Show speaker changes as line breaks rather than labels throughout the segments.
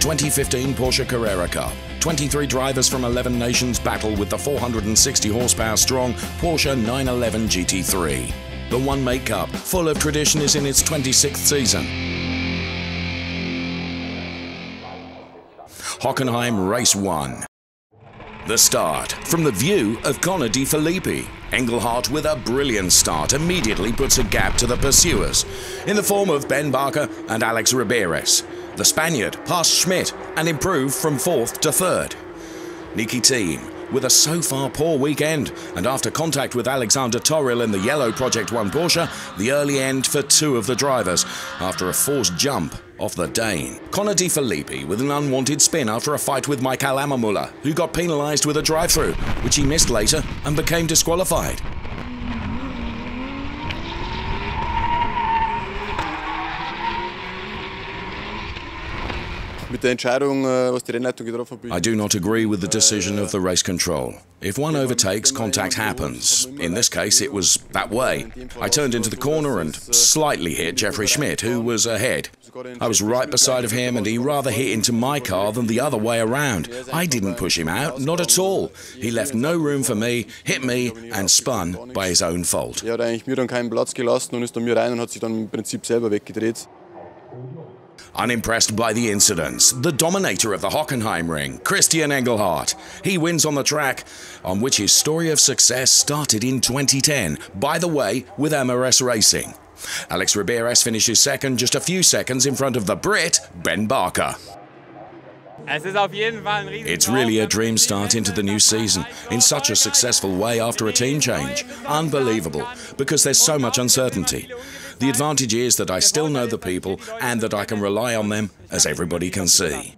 2015 Porsche Carrera Cup. 23 drivers from 11 nations battle with the 460 horsepower strong Porsche 911 GT3. The one-make cup, full of tradition, is in its 26th season. Hockenheim Race 1. The start from the view of Connor Di Filippi. Engelhardt, with a brilliant start, immediately puts a gap to the pursuers in the form of Ben Barker and Alex Riberas. The Spaniard passed Schmidt and improved from 4th to 3rd. Niki Team, with a so far poor weekend, and after contact with Alexander Toril in the yellow Project 1 Porsche, the early end for 2 of the drivers after a forced jump off the Dane. Connor Di Filippi with an unwanted spin after a fight with Michael Ammermuller, who got penalised with a drive-through, which he missed later and became disqualified. I do not agree with the decision of the race control. If one overtakes, contact happens. In this case, it was that way. I turned into the corner and slightly hit Jeffrey Schmidt, who was ahead. I was right beside of him, and he rather hit into my car than the other way around. I didn't push him out, not at all. He left no room for me, hit me, and spun by his own fault. Unimpressed by the incidents, the dominator of the Hockenheimring, Christian Engelhardt. He wins on the track, on which his story of success started in 2010, by the way, with MRS Racing. Alex Riberas finishes second, just a few seconds in front of the Brit, Ben Barker. It's really a dream start into the new season, in such a successful way after a team change. Unbelievable, because there's so much uncertainty. The advantage is that I still know the people and that I can rely on them, as everybody can see.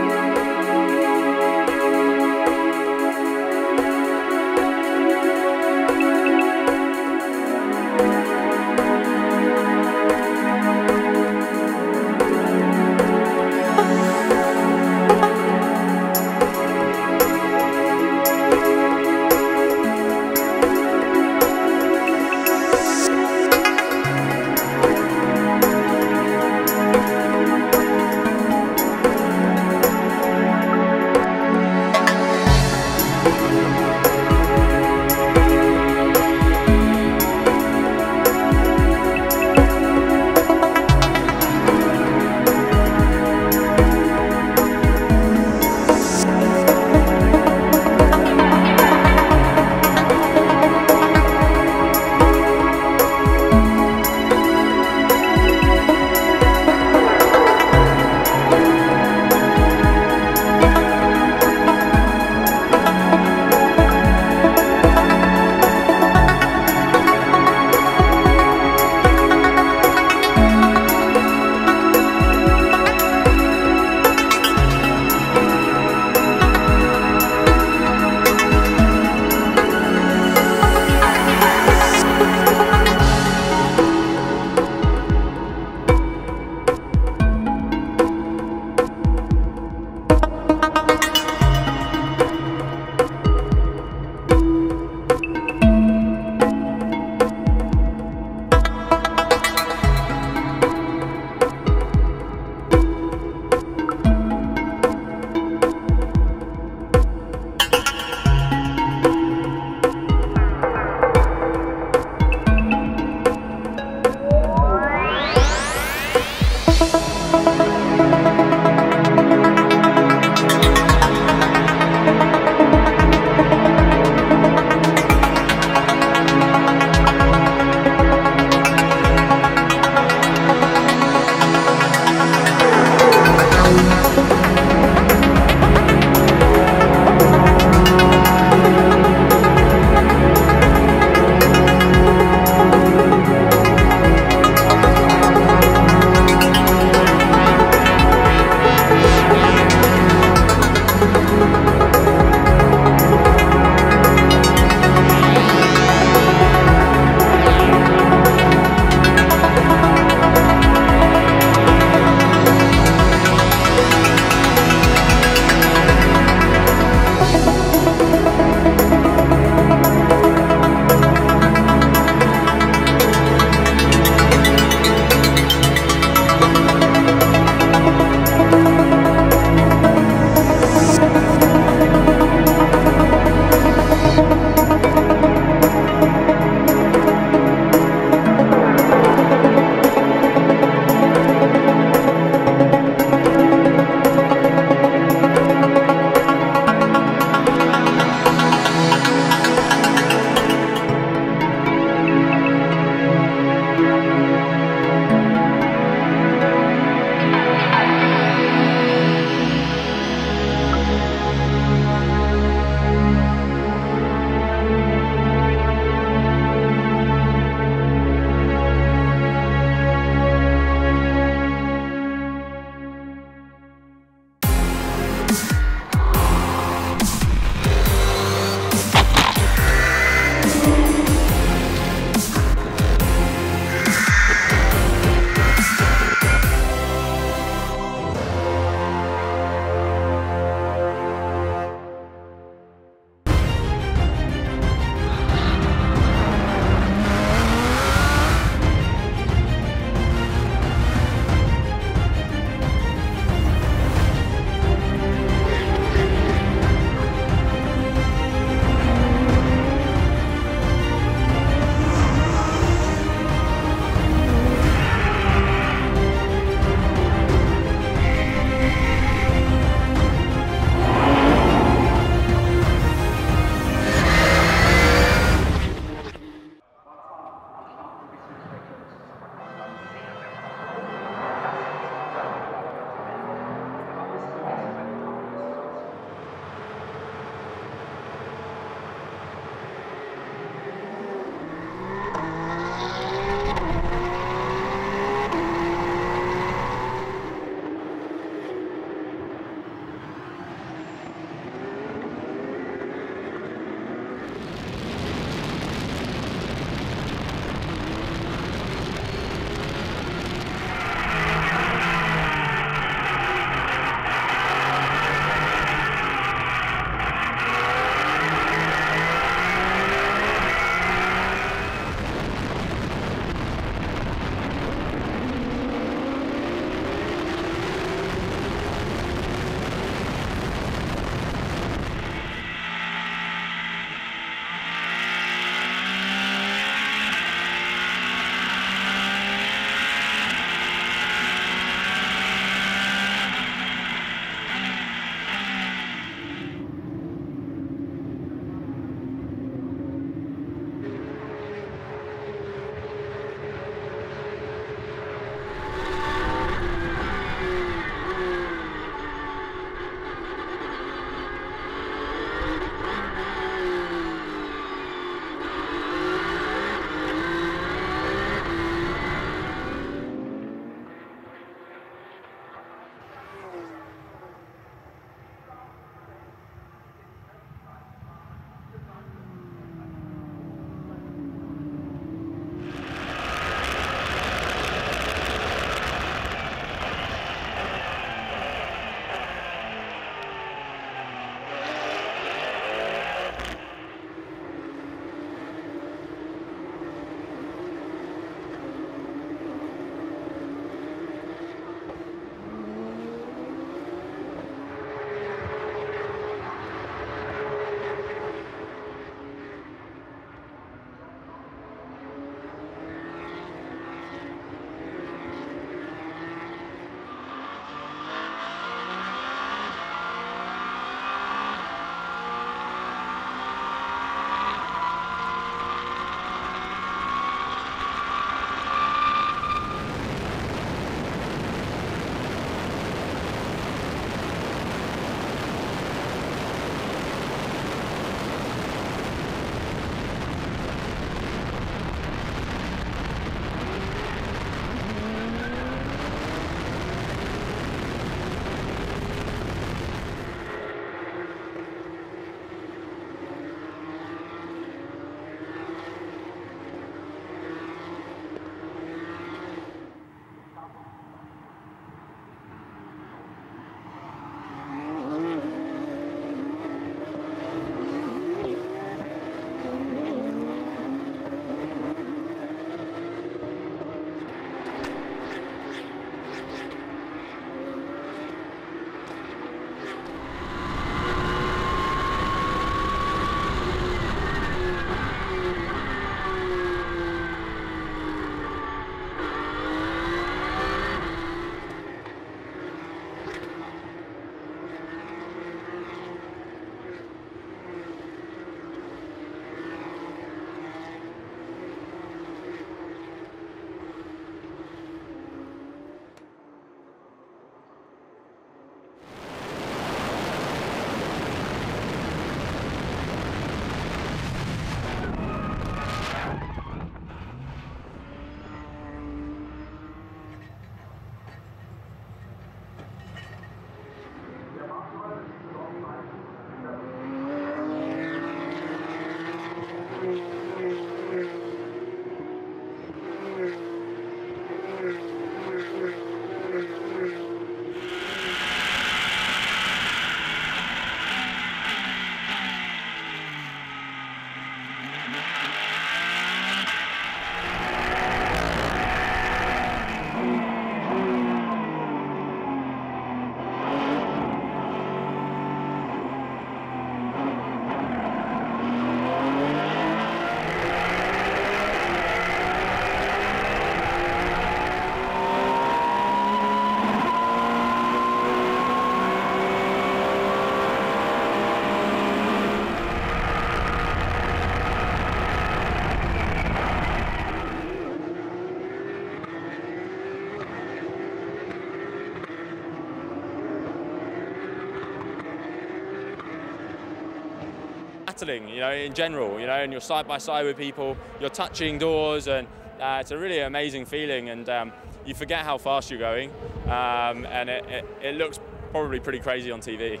battling, you know, in general, you know, and you're side by side with people, you're touching doors, and it's a really amazing feeling, and you forget how fast you're going, and it looks probably pretty crazy on TV.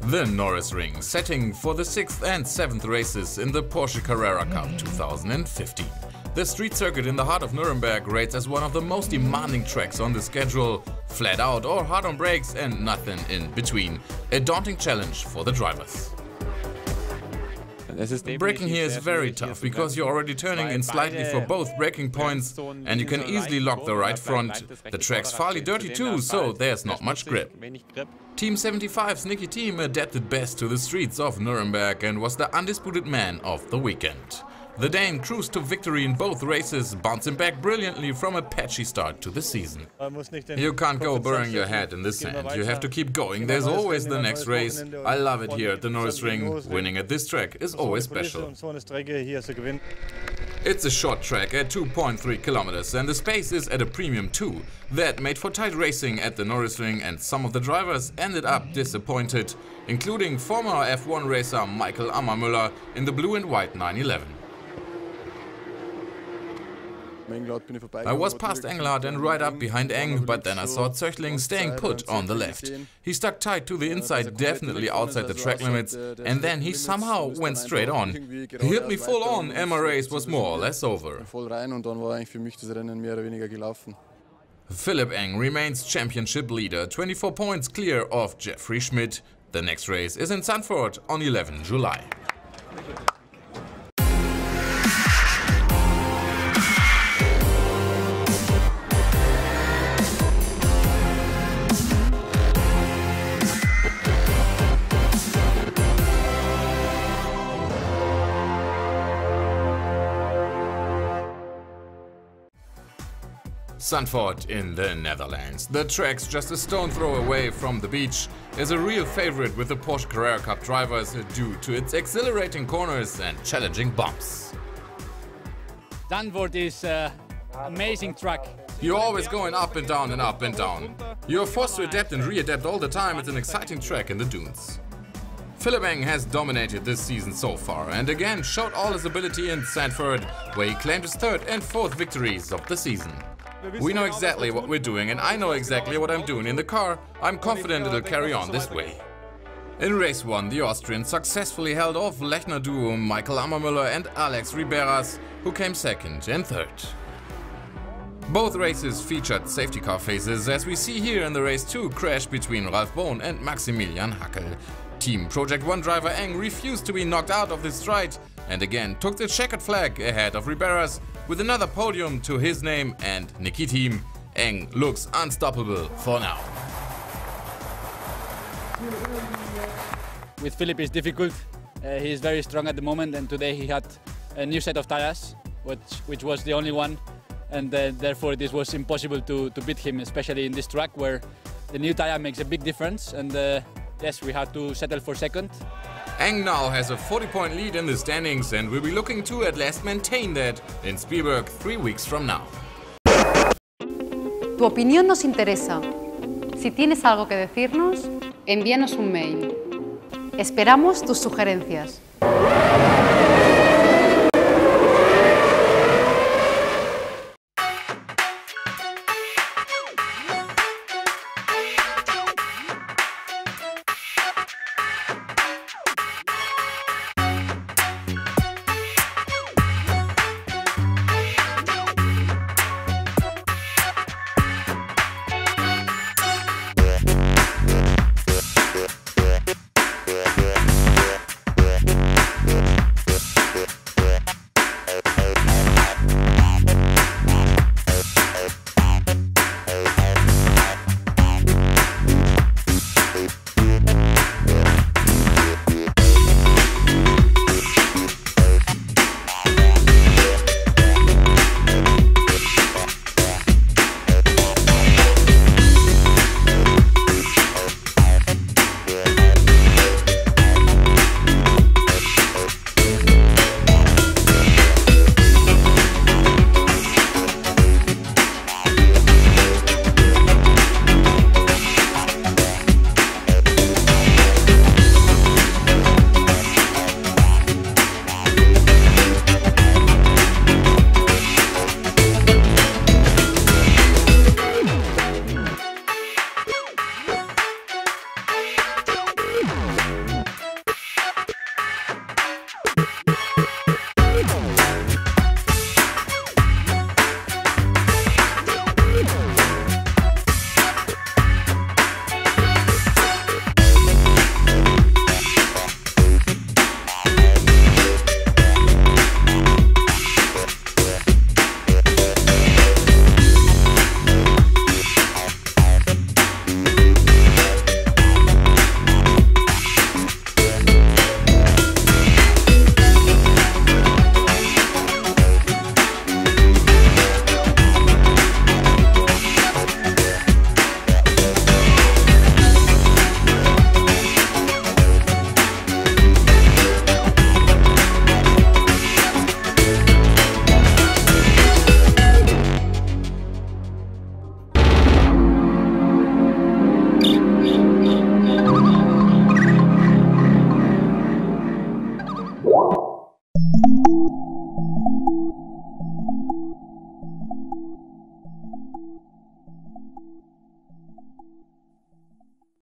The Norisring, setting for the 6th and 7th races in the Porsche Carrera Cup 2015. The street circuit in the heart of Nuremberg rates as one of the most demanding tracks on the schedule, flat out or hard on brakes and nothing in between. A daunting challenge for the drivers. Braking here is very tough because you're already turning in slightly for both braking points and you can easily lock the right front. The track's fairly dirty too, so there's not much grip. Team 75's Nicky team adapted best to the streets of Nuremberg and was the undisputed man of the weekend. The Dane cruised to victory in both races, bouncing back brilliantly from a patchy start to the season. You can't go burying your head in the sand, you have to keep going, there's always the next race. I love it here at the Norisring, winning at this track is always special. It's a short track at 2.3 kilometers and the space is at a premium too. That made for tight racing at the Norisring and some of the drivers ended up disappointed, including former F1 racer Michael Ammermüller in the blue and white 911. I was past Engelhardt and right up behind Eng, but then I saw Zöchling staying put on the left. He stuck tight to the inside, definitely outside the track limits, and then he somehow went straight on. He hit me full on and my race was more or less over. Philipp Eng remains championship leader, 24 points clear of Jeffrey Schmidt. The next race is in Zandvoort on 11 July. Zandvoort in the Netherlands. The track's just a stone throw away from the beach, is a real favorite with the Porsche Carrera Cup drivers due to its exhilarating corners and challenging bumps.
Zandvoort is an amazing track.
You're always going up and down and up and down. You're forced to adapt and re-adapt all the time. It's an exciting track in the dunes. Philipp Eng has dominated this season so far and again showed all his ability in Zandvoort, where he claimed his 3rd and 4th victories of the season. We know exactly what we're doing and I know exactly what I'm doing in the car. I'm confident it'll carry on this way. In race 1, the Austrian successfully held off Lechner duo Michael Ammermüller and Alex Riberas, who came 2nd and 3rd. Both races featured safety car phases, as we see here in the race 2 crash between Ralf Bohn and Maximilian Hackel. Team Project 1 driver Eng refused to be knocked out of this stride and again took the checkered flag ahead of Riberas, with another podium to his name and Nicky team. Eng looks unstoppable for now.
With Philipp it's difficult. He is very strong at the moment and today he had a new set of tires, which was the only one, and therefore this was impossible to beat him, especially in this track where the new tire makes a big difference, and yes, we had to settle for 2nd.
Eng now has a 40-point lead in the standings and will be looking to at last maintain that in Spielberg 3 weeks from now.
Tu opinión nos interesa. Si tienes algo que decirnos, envíanos un mail. Esperamos tus sugerencias.